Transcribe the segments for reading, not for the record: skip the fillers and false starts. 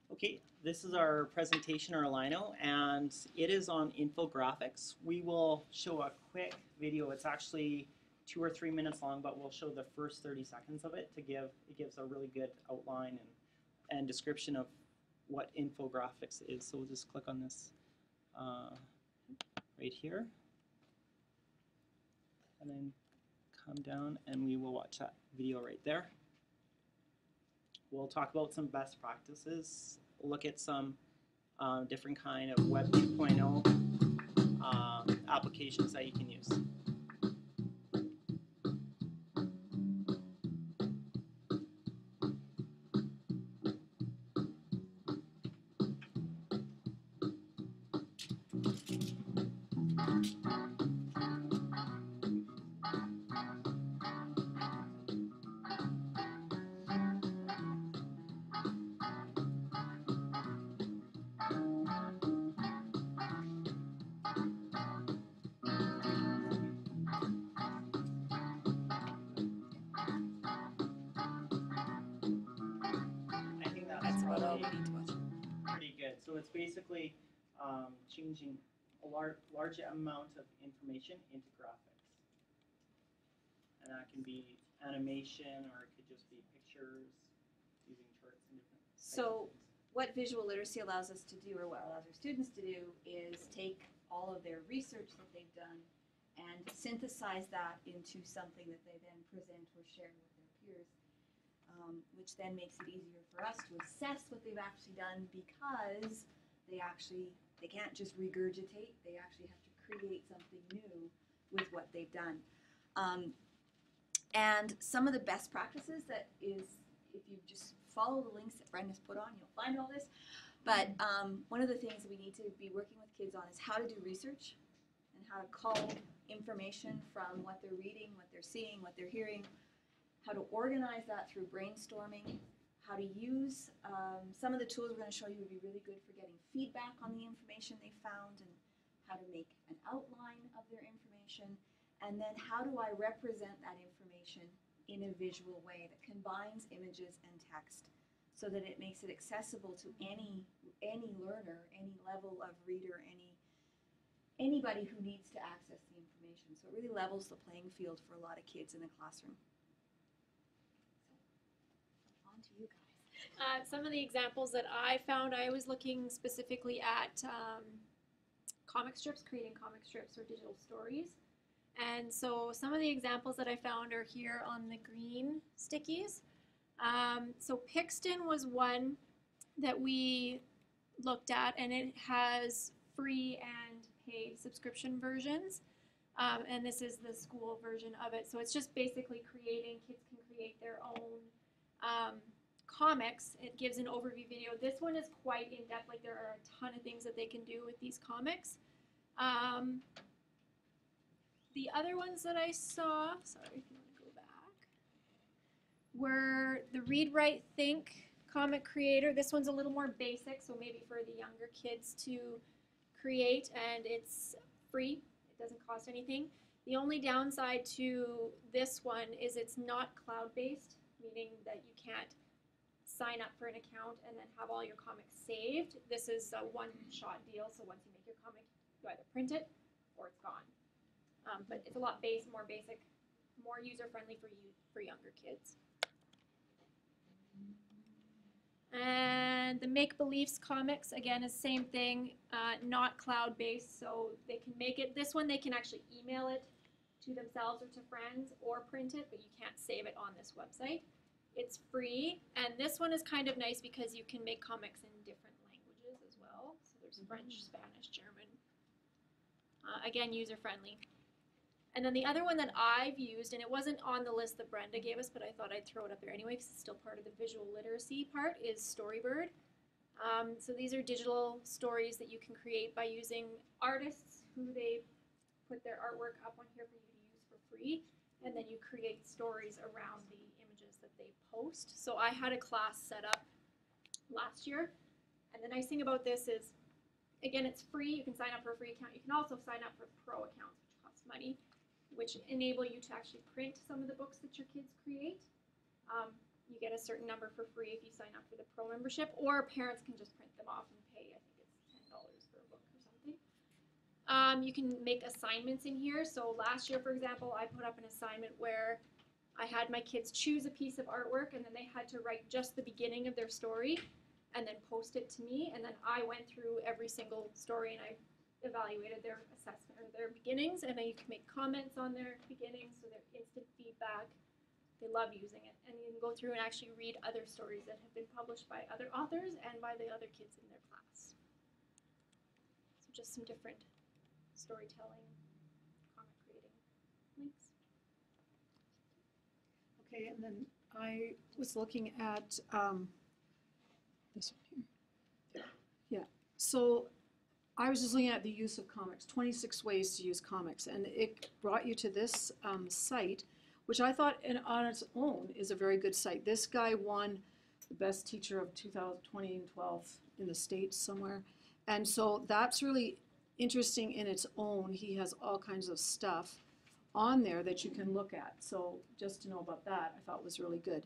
Okay, this is our presentation, our Lino, and it is on infographics. We will show a quick video. It's actually 2 or 3 minutes long, but we'll show the first 30 seconds of it it gives a really good outline and description of what infographics is. So we'll just click on this right here, and then come down and we will watch that video right there. We'll talk about some best practices, look at some different kind of Web 2.0 applications that you can use. I think that's about all probably we need to watch. pretty good. So it's basically changing a large amount of information into graphics. And that can be animation, or it could just be pictures using charts and different types of So things. what visual literacy allows us to do, or what allows our students to do, is take all of their research that they've done and synthesize that into something that they then present or share with their peers, which then makes it easier for us to assess what they've actually done, because they can't just regurgitate, they actually have to create something new with what they've done. And some of the best practices that is, if you just follow the links that Brenda's put on, you'll find all this. But one of the things that we need to be working with kids on is how to do research and how to cull information from what they're reading, what they're seeing, what they're hearing, how to organize that through brainstorming, how to use some of the tools we're going to show you would be really good for getting feedback on the information they found, and how to make an outline of their information, and then how do I represent that information in a visual way that combines images and text so that it makes it accessible to any learner, any level of reader, anybody who needs to access the information. So it really levels the playing field for a lot of kids in the classroom. So, on to you guys. Some of the examples that I found, I was looking specifically at comic strips, creating comic strips or digital stories. And so some of the examples that I found are here on the green stickies. So Pixton was one that we looked at, and it has free and paid subscription versions. And this is the school version of it. So it's just basically kids can create their own comics. It gives an overview video. This one is quite in-depth. Like, there are a ton of things that they can do with these comics. The other ones that I saw, sorry if you want to go back, were the Read, Write, Think comic creator. This one's a little more basic, so maybe for the younger kids to create, and it's free. It doesn't cost anything. The only downside to this one is it's not cloud-based, meaning that you can't sign up for an account and then have all your comics saved. This is a one-shot deal, so once you make your comic, you either print it or it's gone. But it's a lot more basic, more user-friendly for younger kids. And the Make Beliefs comics, again, is same thing, not cloud-based, so they can make it. This one, they can actually email it to themselves or to friends or print it, but you can't save it on this website. It's free, and this one is kind of nice because you can make comics in different languages as well. So there's French, Spanish, German. Again, user-friendly. And then the other one that I've used, and it wasn't on the list that Brenda gave us, but I thought I'd throw it up there anyway because it's still part of the visual literacy part, is Storybird. So these are digital stories that you can create by using artists who they put their artwork up on here for you to use for free, and then you create stories around the images that they post. So I had a class set up last year, and the nice thing about this is, again, it's free. You can sign up for a free account. You can also sign up for pro accounts, which cost money, which enable you to actually print some of the books that your kids create. you get a certain number for free if you sign up for the pro membership, or parents can just print them off and pay, I think it's $10 for a book or something. You can make assignments in here. So last year, for example, I put up an assignment where I had my kids choose a piece of artwork, and then they had to write just the beginning of their story and then post it to me, and then I went through every single story and I evaluated their assessment or their beginnings, and then you can make comments on their beginnings, so they're instant feedback. They love using it, and you can go through and actually read other stories that have been published by other authors and by the other kids in their class. So just some different storytelling, comic creating links. Okay, and then I was looking at this one here. Yeah, so I was just looking at the use of comics, 26 ways to use comics, and it brought you to this site, which I thought on its own is a very good site. This guy won the best teacher of 2012 in the States somewhere, and so that's really interesting in its own. He has all kinds of stuff on there that you can look at. So just to know about that, I thought was really good.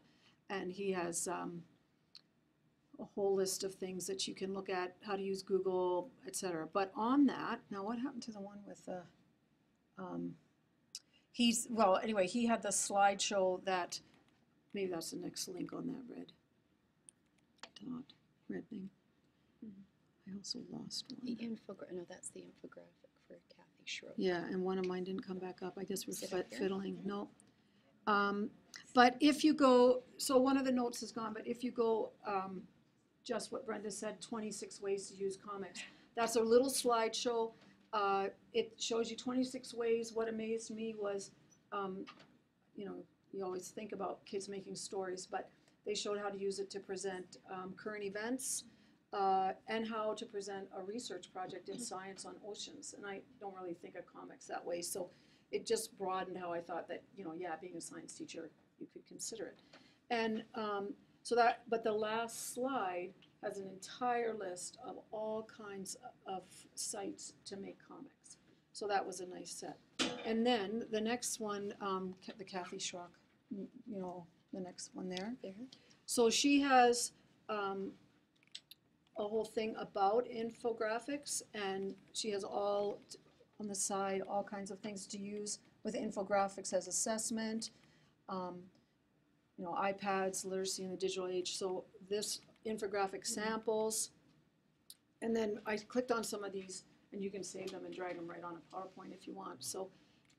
And he has a whole list of things that you can look at, how to use Google, etc. But on that, now what happened to the one with the, anyway, he had the slideshow that, maybe that's the next link on that red thing. I also lost one. The no, that's the infographic for Kathy Schroeder. Yeah, and one of mine didn't come back up. I guess we're Is it up here? fiddling. No. But if you go, so one of the notes is gone, but if you go, just what Brenda said, 26 ways to use comics. That's a little slideshow. It shows you 26 ways. What amazed me was, you always think about kids making stories, but they showed how to use it to present current events, and how to present a research project in science on oceans. And I don't really think of comics that way, so it just broadened how I thought that, being a science teacher, you could consider it. And but the last slide has an entire list of all kinds of sites to make comics. So that was a nice set. And then the next one, the Kathy Schrock, the next one there. So she has a whole thing about infographics, and she has all on the side all kinds of things to use with infographics as assessment, iPads, literacy in the digital age. So this infographic samples, and then I clicked on some of these, and you can save them and drag them right on a PowerPoint if you want. So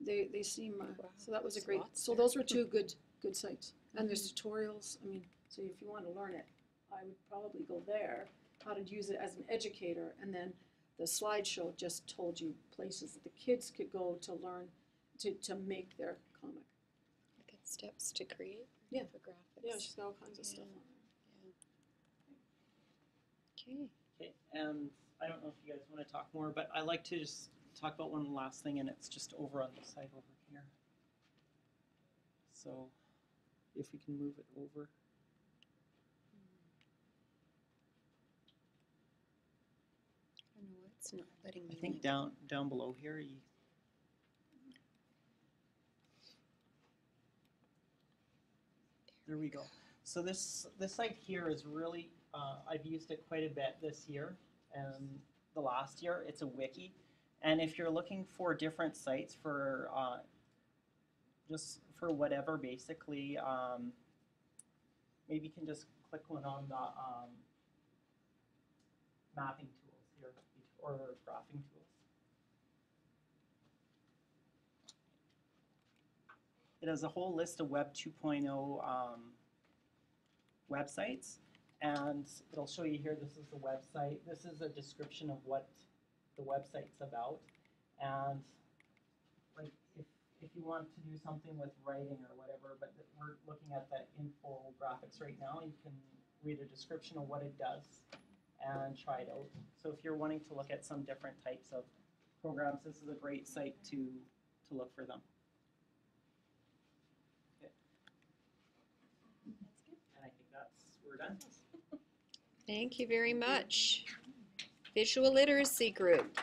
they seem so that was a great. So those were two good sites, and there's tutorials. So if you want to learn it, I would probably go there. How to use it as an educator, and then the slideshow just told you places that the kids could go to learn to make their comic. Look at steps to create infographics. Yeah, she's got all kinds of stuff on there. Okay. Okay, and I don't know if you guys want to talk more, but I like to just talk about one last thing, and it's just over on the side over here. So if we can move it over. I know it's not letting me. I think down below here. There we go. So this site here is really, I've used it quite a bit this year and the last year. It's a wiki, and if you're looking for different sites for just for whatever, basically, maybe you can just click one on the mapping tools here or graphing tools. It has a whole list of Web 2.0 websites, and it'll show you here, this is the website. This is a description of what the website's about. And like if you want to do something with writing or whatever, but we're looking at the infographics right now, you can read a description of what it does and try it out. So if you're wanting to look at some different types of programs, this is a great site to look for them. And I think we're done. Thank you very much. Visual Literacy Group.